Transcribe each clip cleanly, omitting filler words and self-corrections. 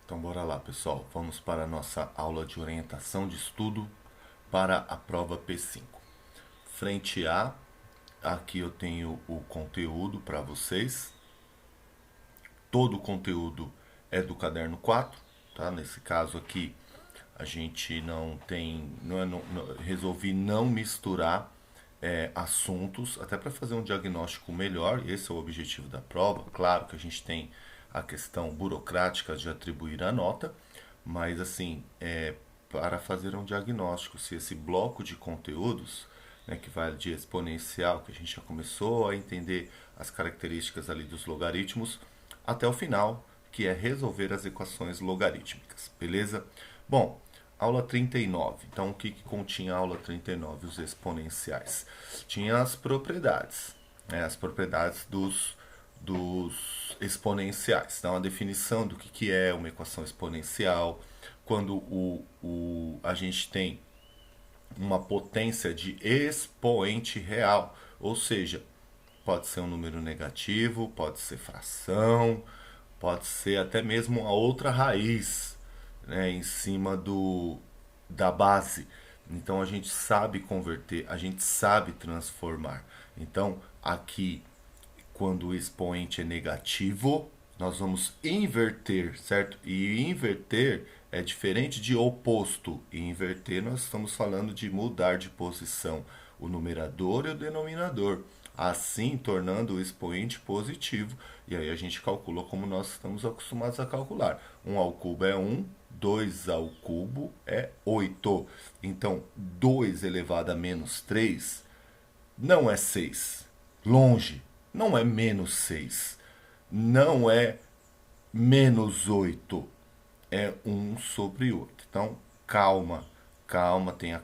Então bora lá, pessoal. Vamos para a nossa aula de orientação de estudo para a prova P5. Frente A, aqui eu tenho o conteúdo para vocês. Todo o conteúdo é do caderno 4, tá? Nesse caso aqui a gente não tem, resolvi não misturar assuntos, até para fazer um diagnóstico melhor. Esse é o objetivo da prova. Claro que a gente tem a questão burocrática de atribuir a nota, mas assim, para fazer um diagnóstico se esse bloco de conteúdos, né, que vai de exponencial, que a gente já começou a entender as características ali dos logaritmos, até o final, que é resolver as equações logarítmicas, beleza? Bom, aula 39. Então, o que continha a aula 39? Os exponenciais. Tinha as propriedades, né? As propriedades dos exponenciais. Então, a definição do que é uma equação exponencial, quando a gente tem uma potência de expoente real, ou seja, pode ser um número negativo, pode ser fração, pode ser até mesmo a outra raiz, né, em cima da base. Então a gente sabe converter, a gente sabe transformar. Então aqui, quando o expoente é negativo, nós vamos inverter, certo? E inverter é diferente de oposto. E inverter nós estamos falando de mudar de posição o numerador e o denominador, assim tornando o expoente positivo. E aí a gente calcula como nós estamos acostumados a calcular. 1 ao cubo é 1, 2 ao cubo é 8. Então, 2 elevado a menos 3 não é 6. Longe. Não é menos 6. Não é menos 8. É um sobre o outro. Então, calma. Calma, tenha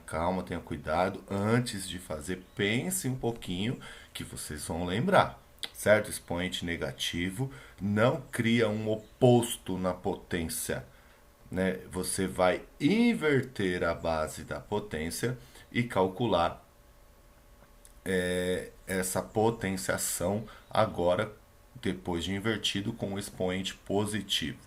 cuidado. Antes de fazer, pense um pouquinho que vocês vão lembrar. Certo? Expoente negativo não cria um oposto na potência, né? Você vai inverter a base da potência e calcular essa potenciação agora depois de invertido com o expoente positivo.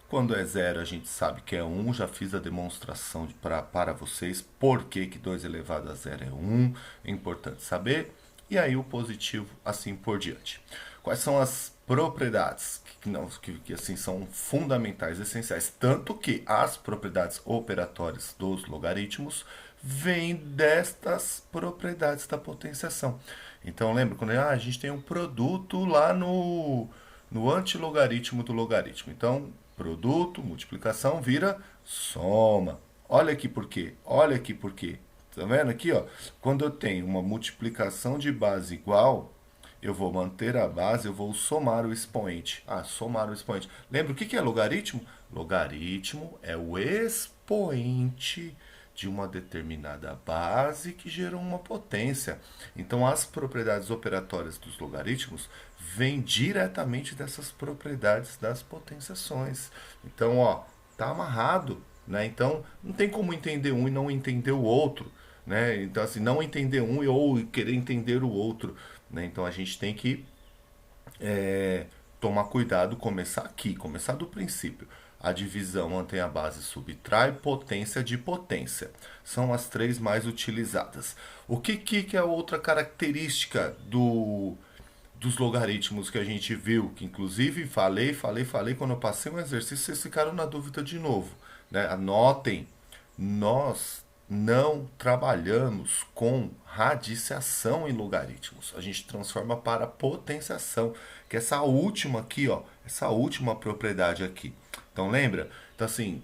Quando é zero, a gente sabe que é 1. Já fiz a demonstração para vocês por que 2 elevado a zero é 1. É importante saber. E aí o positivo, assim por diante. Quais são as propriedades que assim são fundamentais, essenciais? Tanto que as propriedades operatórias dos logaritmos vêm destas propriedades da potenciação. Então lembra quando a gente tem um produto lá no antilogaritmo do logaritmo. Então, produto, multiplicação vira soma. Olha aqui por quê. Olha aqui por quê. Tá vendo aqui, ó? Quando eu tenho uma multiplicação de base igual, eu vou manter a base, eu vou somar o expoente. Somar o expoente. Lembra o que é logaritmo? Logaritmo é o expoente de uma determinada base que gerou uma potência. Então, as propriedades operatórias dos logaritmos vêm diretamente dessas propriedades das potenciações. Então, ó, tá amarrado, né? Então, não tem como entender um e não entender o outro, né? Então, assim, não entender um ou querer entender o outro, né? Então, a gente tem que tomar cuidado, começar aqui, começar do princípio. A divisão mantém a base, subtrai potência de potência. São as três mais utilizadas. O que é outra característica dos logaritmos que a gente viu? Que inclusive falei, quando eu passei um exercício, vocês ficaram na dúvida de novo, né? Anotem, nós não trabalhamos com radiciação em logaritmos. A gente transforma para potenciação, que é essa última aqui, ó, essa última propriedade aqui. Então lembra? Então assim,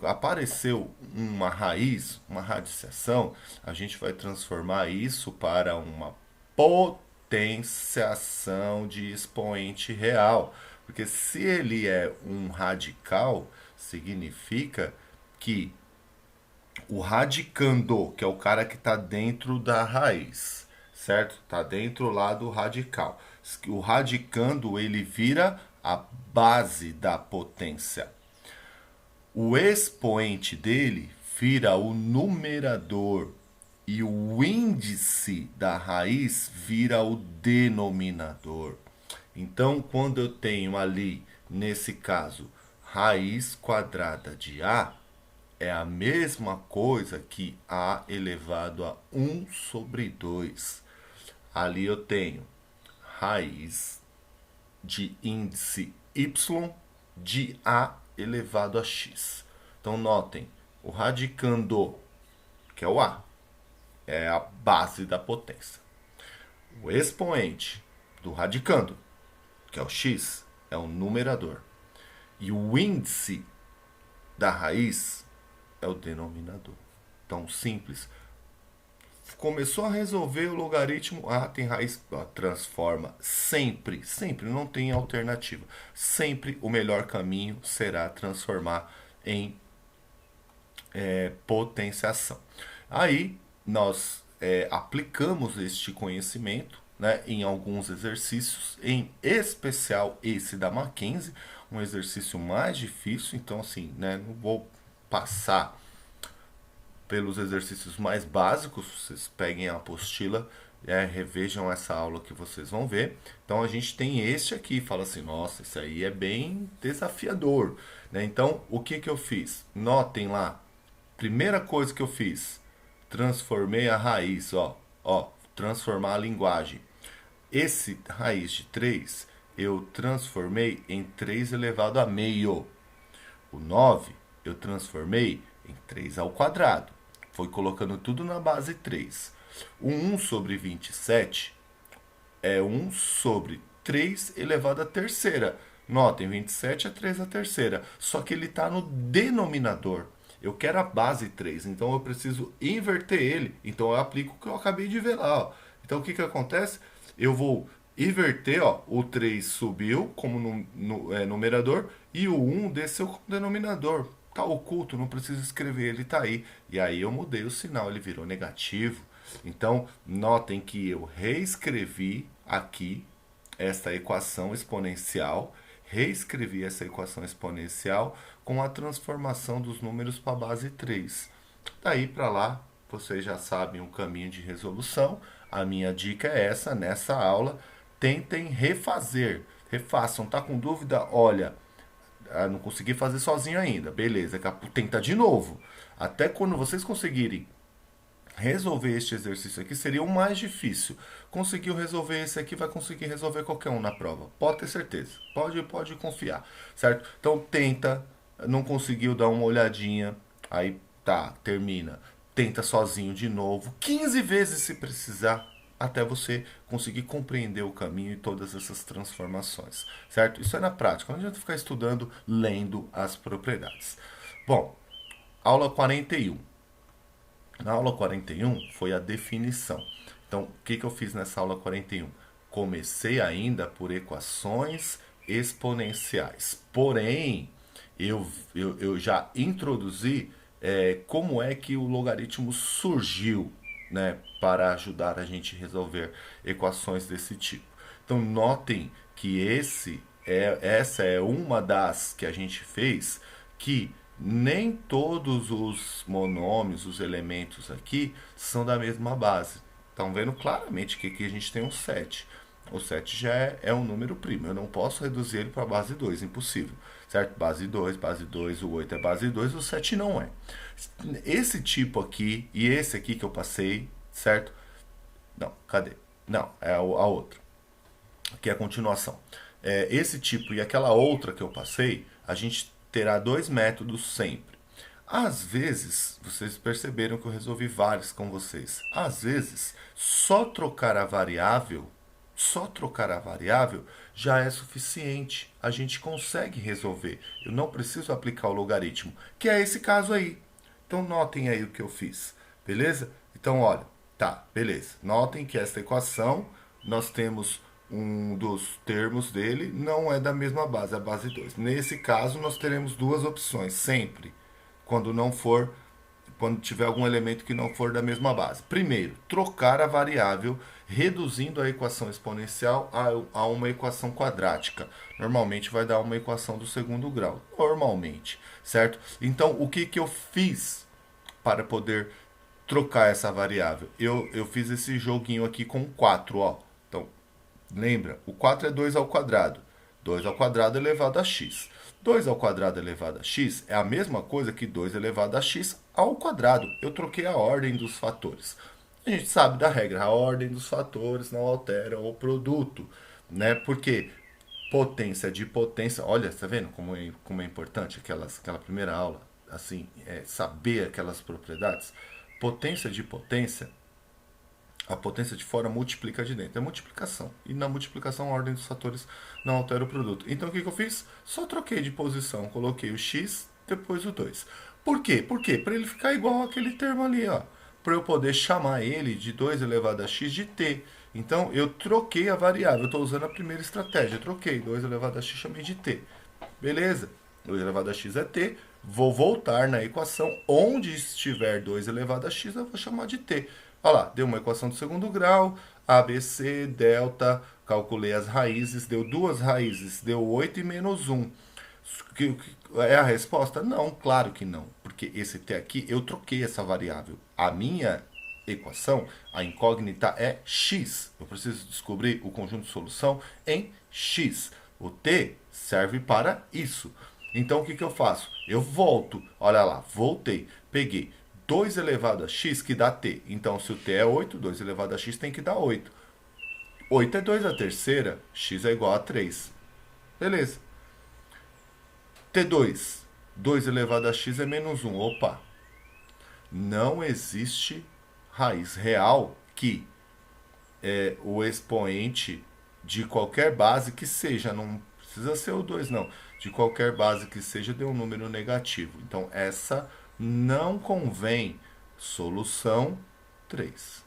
apareceu uma raiz, uma radiciação, a gente vai transformar isso para uma potenciação de expoente real. Porque se ele é um radical, significa que o radicando, que é o cara que está dentro da raiz, certo? Está dentro lá do radical. O radicando ele vira a base da potência. O expoente dele vira o numerador e o índice da raiz vira o denominador. Então, quando eu tenho ali, nesse caso, raiz quadrada de A é a mesma coisa que A elevado a 1/2. Ali eu tenho raiz de índice y de A elevado a x. Então, notem, o radicando, que é o A, é a base da potência. O expoente do radicando, que é o x, é o numerador. E o índice da raiz é o denominador. Então, simples. Começou a resolver o logaritmo, tem raiz, transforma. Sempre, sempre, não tem alternativa. Sempre o melhor caminho será transformar em potenciação. Aí nós aplicamos este conhecimento, né, em alguns exercícios, em especial esse da Mackenzie, um exercício mais difícil. Então, assim, né, não vou passar pelos exercícios mais básicos, vocês peguem a apostila, revejam essa aula que vocês vão ver. Então a gente tem este aqui, fala assim, nossa, isso aí é bem desafiador, né? Então o que eu fiz? Notem lá, primeira coisa que eu fiz, transformei a raiz, transformar a linguagem. Esse raiz de 3 eu transformei em 3 elevado a meio. O 9 eu transformei em 3 ao quadrado. Foi colocando tudo na base 3. O 1/27 é 1/3 elevado à terceira. Notem, 27 é 3 à terceira. Só que ele está no denominador. Eu quero a base 3, então eu preciso inverter ele. Então eu aplico o que eu acabei de ver lá. Ó. Então o que acontece? Eu vou inverter, o 3 subiu como numerador e o 1 desceu como denominador. Tá oculto, não preciso escrever, ele tá aí. E aí eu mudei o sinal, ele virou negativo. Então, notem que eu reescrevi aqui esta equação exponencial, com a transformação dos números para a base 3. Daí para lá, vocês já sabem o caminho de resolução. A minha dica é essa, nessa aula, tentem refazer, refaçam. Tá com dúvida? Olha, não consegui fazer sozinho ainda. Beleza, tenta de novo. Até quando vocês conseguirem resolver este exercício aqui, seria o mais difícil. Conseguiu resolver esse aqui, vai conseguir resolver qualquer um na prova. Pode ter certeza. Pode confiar, certo? Então tenta, não conseguiu, dar uma olhadinha. Aí tá, termina. Tenta sozinho de novo, 15 vezes se precisar, até você conseguir compreender o caminho e todas essas transformações, certo? Isso é na prática, não adianta ficar estudando, lendo as propriedades. Bom, aula 41. Na aula 41 foi a definição. Então, o que eu fiz nessa aula 41? Comecei ainda por equações exponenciais. Porém, eu já introduzi como é que o logaritmo surgiu, né, para ajudar a gente a resolver equações desse tipo. Então, notem que essa é uma das que a gente fez, que nem todos os monômios, os elementos aqui, são da mesma base. Estão vendo claramente que aqui a gente tem um 7. O 7 já é um número primo. Eu não posso reduzir ele para base 2, impossível. Certo? Base 2, o 8 é base 2, o 7 não é. Esse tipo aqui e esse aqui que eu passei, certo? Não, cadê? Não, é a outra. Aqui é a continuação. Esse tipo e aquela outra que eu passei, a gente terá dois métodos sempre. Às vezes, vocês perceberam que eu resolvi vários com vocês. Às vezes, só trocar a variável já é suficiente. A gente consegue resolver. Eu não preciso aplicar o logaritmo, que é esse caso aí. Então, notem aí o que eu fiz. Beleza? Então, olha. Tá, beleza. Notem que essa equação, nós temos um dos termos dele, não é da mesma base, é a base 2. Nesse caso, nós teremos duas opções, sempre. Quando tiver algum elemento que não for da mesma base. Primeiro, trocar a variável, reduzindo a equação exponencial a uma equação quadrática. Normalmente vai dar uma equação do segundo grau. Normalmente, certo? Então, o que eu fiz para poder trocar essa variável? Eu fiz esse joguinho aqui com 4, ó. Então, lembra? O 4 é 2 ao quadrado. 2 ao quadrado elevado a x. 2 ao quadrado elevado a x é a mesma coisa que 2 elevado a x ao quadrado. Eu troquei a ordem dos fatores. A gente sabe da regra, a ordem dos fatores não altera o produto, né? Porque potência de potência, olha, tá vendo como é importante aquela primeira aula, assim, saber aquelas propriedades? Potência de potência, a potência de fora multiplica de dentro. É multiplicação. E na multiplicação a ordem dos fatores não altera o produto. Então o que eu fiz? Só troquei de posição. Coloquei o x, depois o 2. Por quê? Por quê? Para ele ficar igual aquele termo ali, ó. Para eu poder chamar ele de 2 elevado a x de t. Então eu troquei a variável. Eu estou usando a primeira estratégia. Eu troquei 2 elevado a x, chamei de t. Beleza? 2 elevado a x é t. Vou voltar na equação. Onde estiver 2 elevado a x, eu vou chamar de t. Olha lá, deu uma equação do segundo grau, ABC, delta, calculei as raízes, deu duas raízes, deu 8 e menos 1. É a resposta? Não, claro que não, porque esse t aqui, eu troquei essa variável. A minha equação, a incógnita é x. Eu preciso descobrir o conjunto de solução em x. O t serve para isso. Então, o que eu faço? Eu volto, olha lá, voltei, peguei 2 elevado a x que dá t. Então, se o t é 8, 2 elevado a x tem que dar 8. 8 é 2 a terceira, x é igual a 3. Beleza. T2, 2 elevado a x é menos 1. Opa! Não existe raiz real que o expoente de qualquer base que seja, não precisa ser o 2 não, de qualquer base que seja dê um número negativo. Então, essa não convém. Solução 3.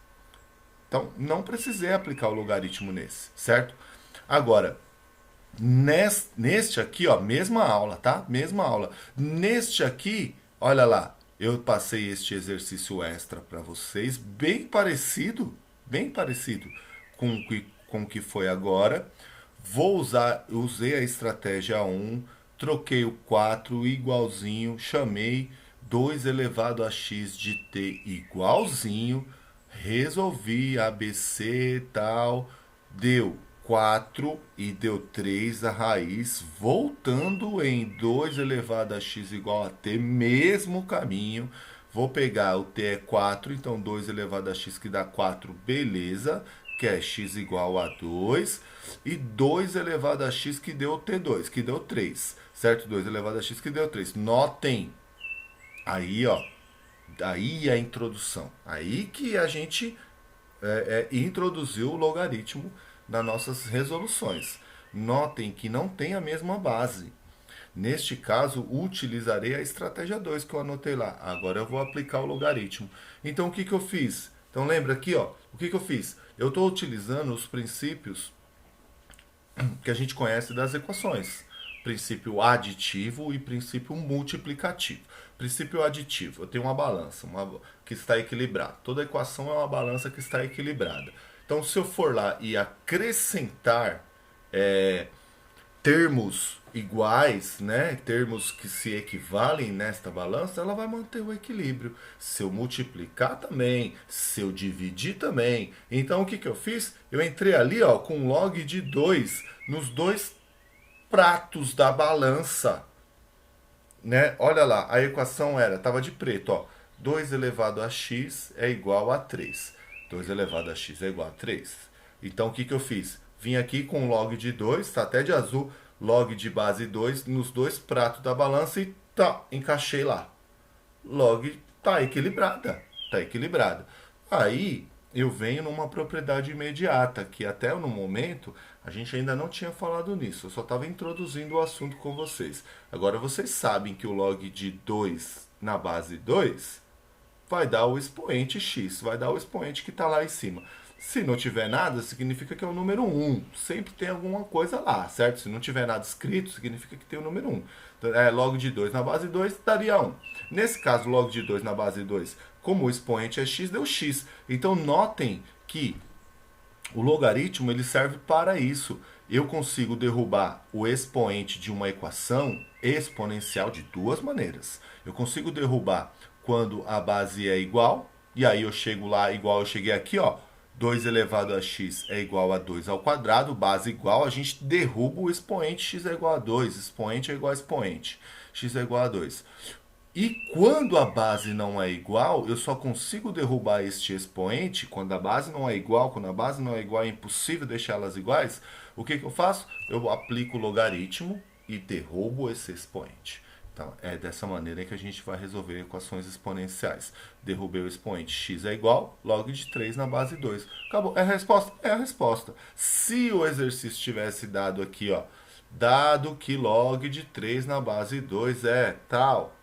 Então, não precisei aplicar o logaritmo nesse, certo? Agora, neste aqui, ó, mesma aula, tá? Mesma aula. Neste aqui, olha lá, eu passei este exercício extra para vocês, bem parecido com o que foi agora. Usei a estratégia 1, troquei o 4 igualzinho, chamei 2 elevado a x de t igualzinho, resolvi ABC e tal, deu 4 e deu 3 a raiz, voltando em 2 elevado a x igual a t, mesmo caminho. Vou pegar o t é 4, então 2 elevado a x que dá 4, beleza, que é x igual a 2, e 2 elevado a x que deu t2, que deu 3, certo? 2 elevado a x que deu 3. Notem, aí, ó, aí é a introdução. Aí que a gente introduziu o logaritmo nas nossas resoluções. Notem que não tem a mesma base. Neste caso, utilizarei a estratégia 2 que eu anotei lá. Agora eu vou aplicar o logaritmo. Então, o que eu fiz? Então, lembra aqui, ó, o que eu fiz? Eu estou utilizando os princípios que a gente conhece das equações. Princípio aditivo e princípio multiplicativo. Princípio aditivo, eu tenho uma balança que está equilibrada. Toda equação é uma balança que está equilibrada. Então, se eu for lá e acrescentar termos iguais, né, termos que se equivalem nesta balança, ela vai manter o equilíbrio. Se eu multiplicar também, se eu dividir também. Então, o que eu fiz? Eu entrei ali, ó, com log de 2 nos dois pratos da balança, né? Olha lá, a equação estava de preto, ó. 2 elevado a x é igual a 3. 2 elevado a x é igual a 3. Então, o que eu fiz? Vim aqui com log de 2, tá até de azul, log de base 2 nos dois pratos da balança e tá, encaixei lá. Log tá equilibrada, tá equilibrada. Aí, eu venho numa propriedade imediata, que até no momento a gente ainda não tinha falado nisso. Eu só estava introduzindo o assunto com vocês. Agora vocês sabem que o log de 2 na base 2 vai dar o expoente x, vai dar o expoente que está lá em cima. Se não tiver nada, significa que é o número 1. Sempre tem alguma coisa lá, certo? Se não tiver nada escrito, significa que tem o número 1. Então, log de 2 na base 2 daria 1. Nesse caso, log de 2 na base 2, como o expoente é x, deu x. Então, notem que o logaritmo ele serve para isso. Eu consigo derrubar o expoente de uma equação exponencial de duas maneiras. Eu consigo derrubar quando a base é igual, e aí eu chego lá igual eu cheguei aqui, ó. 2 elevado a x é igual a 2 ao quadrado, base igual, a gente derruba o expoente, x é igual a 2, expoente é igual a expoente, x é igual a 2. E quando a base não é igual, eu só consigo derrubar este expoente quando a base não é igual. Quando a base não é igual, é impossível deixar elas iguais. O que eu faço? Eu aplico o logaritmo e derrubo esse expoente. Então, é dessa maneira que a gente vai resolver equações exponenciais. Derrubei o expoente, x é igual, log de 3 na base 2. Acabou. É a resposta? É a resposta. Se o exercício tivesse dado aqui, ó, dado que log de 3 na base 2 é tal,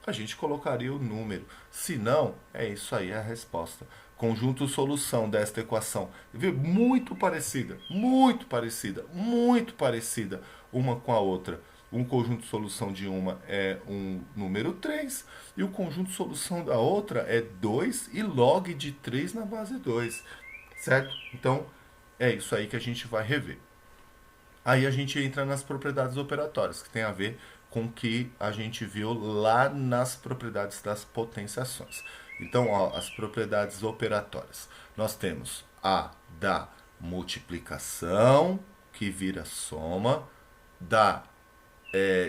a gente colocaria o número. Se não, é isso aí, é a resposta. Conjunto solução desta equação. Muito parecida, muito parecida, muito parecida uma com a outra. Um conjunto solução de uma é um número 3 e o conjunto solução da outra é 2 e log de 3 na base 2, certo? Então, é isso aí que a gente vai rever. Aí a gente entra nas propriedades operatórias, que tem a ver com o que a gente viu lá nas propriedades das potenciações. Então, ó, as propriedades operatórias. Nós temos a da multiplicação, que vira soma, da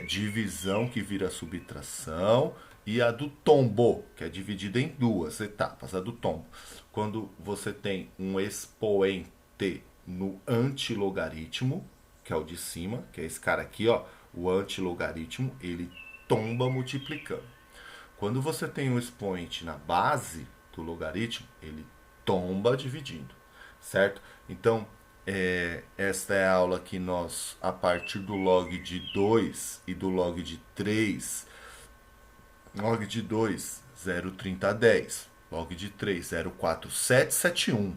divisão, que vira subtração, e a do tombo, que é dividida em duas etapas. A do tombo, quando você tem um expoente no antilogaritmo, que é o de cima, que é esse cara aqui, ó, o antilogaritmo, ele tomba multiplicando. Quando você tem um expoente na base do logaritmo, ele tomba dividindo, certo? Então, esta é a aula que nós, a partir do log de 2 e do log de 3, log de 2, 0,3010, log de 3, 0,4771,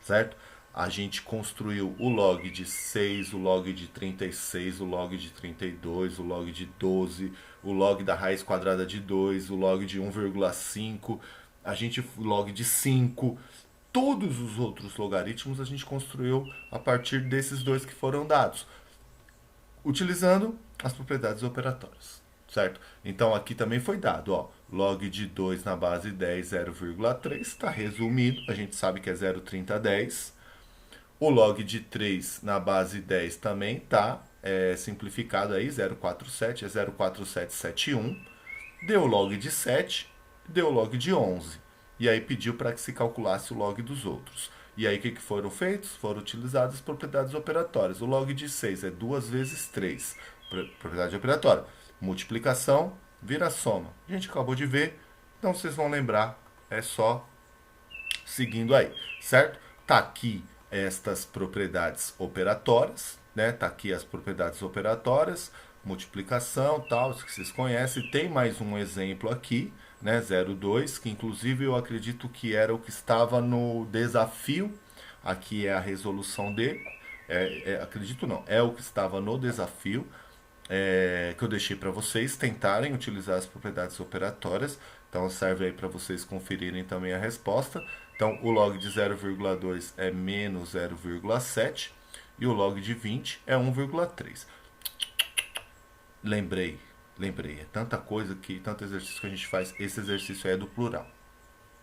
certo? A gente construiu o log de 6, o log de 36, o log de 32, o log de 12, o log da raiz quadrada de 2, o log de 1,5, a gente log de 5. Todos os outros logaritmos a gente construiu a partir desses dois que foram dados, utilizando as propriedades operatórias, certo? Então aqui também foi dado, ó, log de 2 na base 10, 0,3, está resumido, a gente sabe que é 0,3010. O log de 3 na base 10 também está simplificado aí, 0,47 é 0,4771. Deu log de 7, deu log de 11. E aí pediu para que se calculasse o log dos outros. E aí o que foram feitos? Foram utilizadas as propriedades operatórias. O log de 6 é 2 vezes 3, propriedade operatória. Multiplicação vira soma. A gente acabou de ver, então vocês vão lembrar, é só seguindo aí, certo? Tá aqui estas propriedades operatórias, né? Tá aqui as propriedades operatórias, multiplicação, tal, isso que vocês conhecem. Tem mais um exemplo aqui, né? 0,2, que inclusive eu acredito que era o que estava no desafio. Aqui é a resolução dele. Acredito não, é o que estava no desafio. Que eu deixei para vocês tentarem utilizar as propriedades operatórias. Então serve aí para vocês conferirem também a resposta. Então o log de 0,2 é menos 0,7 e o log de 20 é 1,3. Lembrei, é tanta coisa que, tanto exercício que a gente faz. Esse exercício é do plural.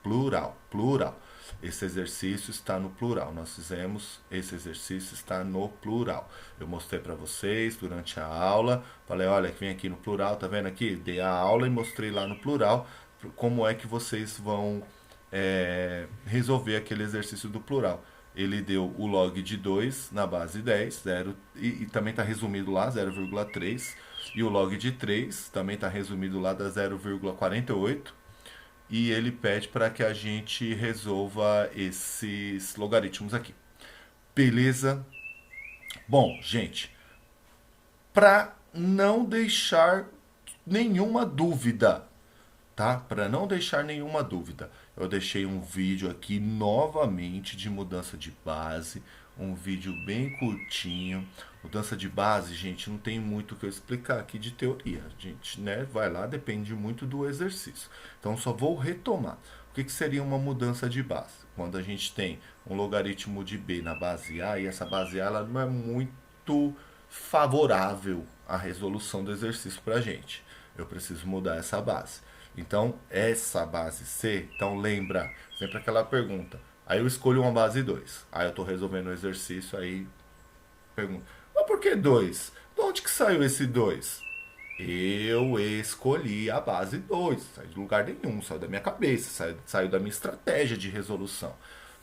Plural. Esse exercício está no plural. Nós fizemos, esse exercício está no plural. Eu mostrei para vocês durante a aula. Falei, olha, vem aqui no plural, tá vendo aqui? Dei a aula e mostrei lá no plural como é que vocês vão resolver aquele exercício do plural. Ele deu o log de 2 na base 10, 0, e também está resumido lá, 0,3. E o log de 3 também está resumido lá, da 0,48. E ele pede para que a gente resolva esses logaritmos aqui. Beleza? Bom, gente, para não deixar nenhuma dúvida, tá? Para não deixar nenhuma dúvida, eu deixei um vídeo aqui novamente de mudança de base, um vídeo bem curtinho. Mudança de base, gente, não tem muito o que eu explicar aqui de teoria. A gente, né, vai lá, depende muito do exercício. Então, só vou retomar. O que seria uma mudança de base? Quando a gente tem um logaritmo de b na base a, e essa base a ela não é muito favorável à resolução do exercício para a gente. Eu preciso mudar essa base. Então, essa base C, então lembra, sempre aquela pergunta, Aí eu escolho uma base 2. Aí eu estou resolvendo o exercício, aí pergunto, mas por que 2? De onde que saiu esse 2? Eu escolhi a base 2. Saiu de lugar nenhum, saiu da minha cabeça, saiu da minha estratégia de resolução.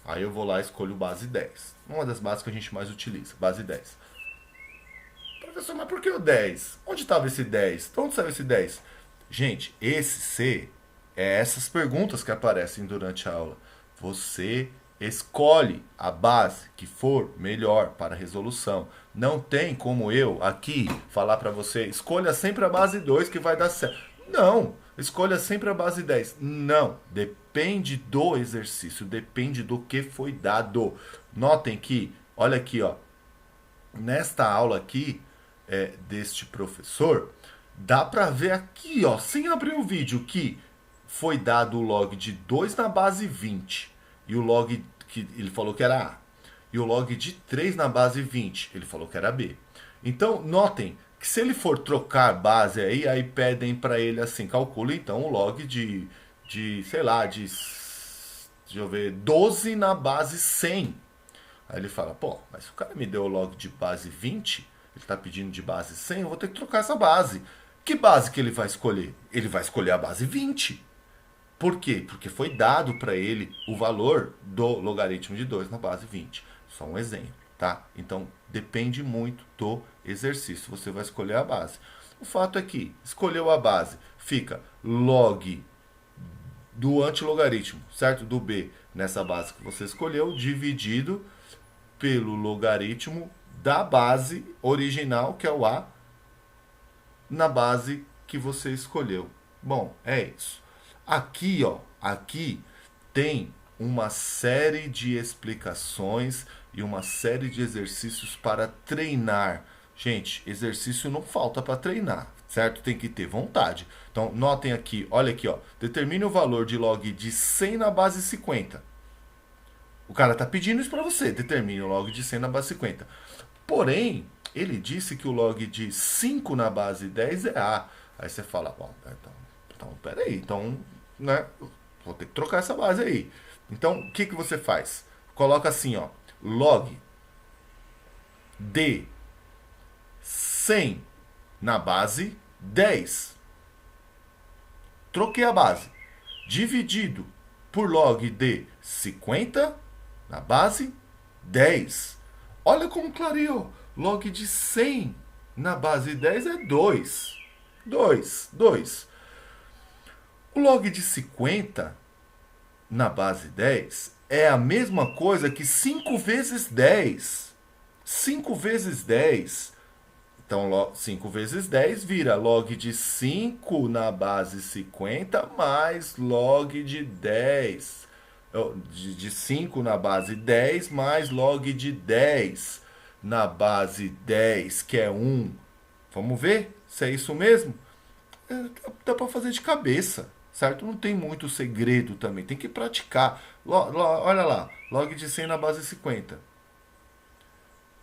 Aí eu vou lá e escolho base 10. Uma das bases que a gente mais utiliza, base 10. Professor, mas por que o 10? Onde estava esse 10? De onde saiu esse 10? Gente, esse C é essas perguntas que aparecem durante a aula. Você escolhe a base que for melhor para a resolução. Não tem como eu aqui falar para você, escolha sempre a base 2 que vai dar certo. Não, escolha sempre a base 10. Não, depende do exercício, depende do que foi dado. Notem que, olha aqui, ó, nesta aula aqui deste professor, dá para ver aqui, ó, sem abrir o vídeo, que foi dado o log de 2 na base 20 e o log que ele falou que era A, e o log de 3 na base 20, ele falou que era B. Então, notem que se ele for trocar base aí pedem para ele assim, calcula então o log sei lá, deixa eu ver, 12 na base 100. Aí ele fala, pô, mas se o cara me deu o log de base 20, ele está pedindo de base 100, eu vou ter que trocar essa base. Que base que ele vai escolher? Ele vai escolher a base 20. Por quê? Porque foi dado para ele o valor do logaritmo de 2 na base 20. Só um exemplo, tá? Então, depende muito do exercício. Você vai escolher a base. O fato é que escolheu a base, fica log do antilogaritmo, certo? Do B nessa base que você escolheu, dividido pelo logaritmo da base original, que é o A, na base que você escolheu. Bom, é isso. Aqui, ó, aqui tem uma série de explicações e uma série de exercícios para treinar. Gente, exercício não falta para treinar, certo? Tem que ter vontade. Então, notem aqui, olha aqui, ó. Determine o valor de log de 100 na base 50. O cara tá pedindo isso para você. Determine o log de 100 na base 50. Porém, ele disse que o log de 5 na base 10 é A. Aí você fala, bom, então peraí, então, né, vou ter que trocar essa base aí. Então, o que você faz? Coloca assim, ó, log de 100 na base 10. Troquei a base. Dividido por log de 50 na base 10. Olha como clareou. Log de 100 na base 10 é 2. 2. O log de 50 na base 10 é a mesma coisa que 5 vezes 10. 5 vezes 10. Então, 5 vezes 10 vira log de 5 na base 50 mais log de 10. De 5 na base 10 mais log de 10 na base 10, que é 1. Vamos ver se é isso mesmo? Dá para fazer de cabeça, certo? Não tem muito segredo também, tem que praticar. Olha lá, log de 100 na base 50.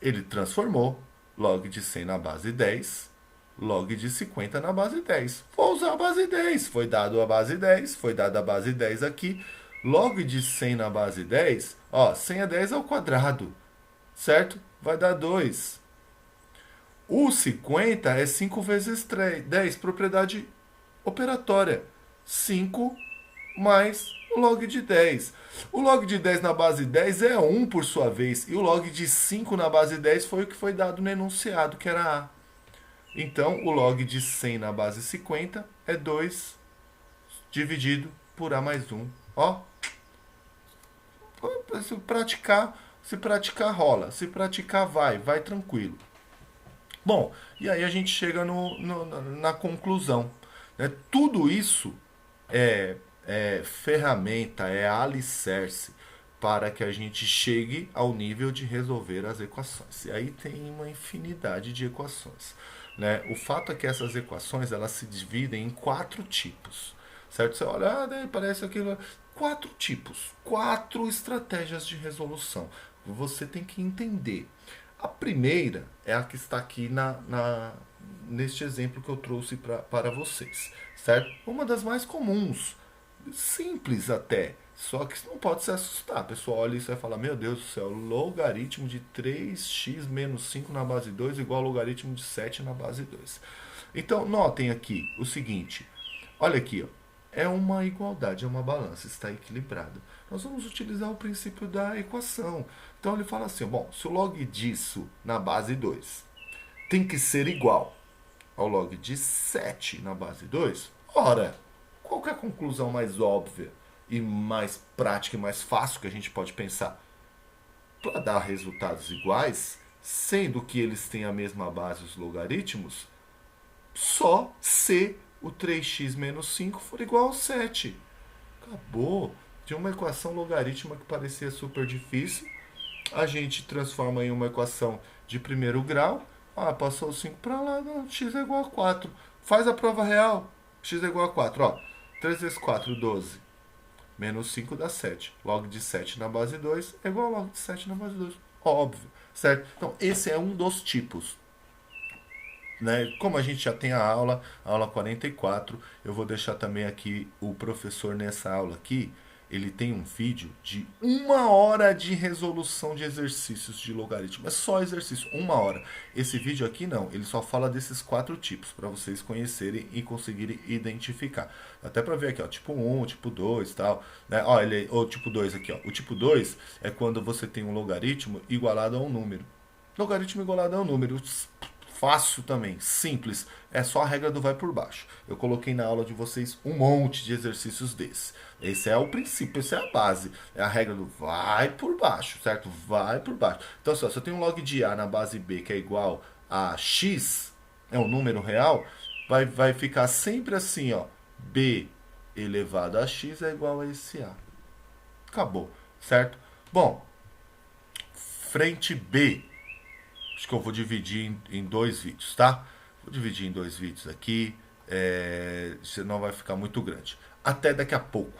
Ele transformou log de 100 na base 10, log de 50 na base 10. Vou usar a base 10. Foi dado a base 10, foi dada a base 10 aqui. Log de 100 na base 10, ó, 100 a 10 ao quadrado, certo? Vai dar 2. O 50 é 5 vezes 10, propriedade operatória. 5 mais o log de 10. O log de 10 na base 10 é 1 por sua vez. E o log de 5 na base 10 foi o que foi dado no enunciado, que era A. Então, o log de 100 na base 50 é 2 dividido por A mais 1. Ó, se praticar rola. Se praticar vai tranquilo. Bom, e aí a gente chega na conclusão. Né? Tudo isso é ferramenta, é alicerce para que a gente chegue ao nível de resolver as equações. E aí tem uma infinidade de equações. Né? O fato é que essas equações elas se dividem em 4 tipos. Certo? Você olha, daí parece aquilo. 4 tipos, 4 estratégias de resolução. Você tem que entender. A primeira é a que está aqui neste exemplo que eu trouxe para vocês, certo? Uma das mais comuns, simples até, Só que você não pode se assustar. A pessoa olha isso e vai falar, meu Deus do céu, logaritmo de 3x menos 5 na base 2 igual ao logaritmo de 7 na base 2. Então, notem aqui o seguinte. Olha aqui, ó. É uma igualdade, é uma balança, está equilibrado. Nós vamos utilizar o princípio da equação. Então ele fala assim, bom, se o log disso na base 2 tem que ser igual ao log de 7 na base 2, ora, qual que é a conclusão mais óbvia e mais prática e mais fácil que a gente pode pensar? Para dar resultados iguais, sendo que eles têm a mesma base, os logaritmos, só se o 3x menos 5 for igual a 7. Acabou. De uma equação logarítmica que parecia super difícil, a gente transforma em uma equação de primeiro grau. Ah, passou o 5 para lá, não, x é igual a 4. Faz a prova real. X é igual a 4. Ó, 3 vezes 4, 12. Menos 5 dá 7. Log de 7 na base 2 é igual a log de 7 na base 2. Óbvio, certo? Então, esse é um dos tipos. Né? Como a gente já tem a aula 44, eu vou deixar também aqui o professor nessa aula aqui. Ele tem um vídeo de 1 hora de resolução de exercícios de logaritmo. É só exercício, 1 hora. Esse vídeo aqui não, ele só fala desses 4 tipos, para vocês conhecerem e conseguirem identificar. Até para ver aqui, ó, tipo 1, tipo 2 e tal. Né? Ó, o tipo 2 aqui, ó. O tipo 2 é quando você tem um logaritmo igualado a um número. Logaritmo igualado a um número. Fácil também, simples. É só a regra do vai por baixo. Eu coloquei na aula de vocês um monte de exercícios desses. Esse é o princípio, essa é a base. É a regra do vai por baixo, certo? Vai por baixo. Então, se eu tenho um log de A na base B que é igual a x, é um número real, vai ficar sempre assim, ó. B elevado a x é igual a esse A. Acabou, certo? Bom, frente B. Acho que eu vou dividir em 2 vídeos, tá? Vou dividir em 2 vídeos aqui, senão vai ficar muito grande. Até daqui a pouco.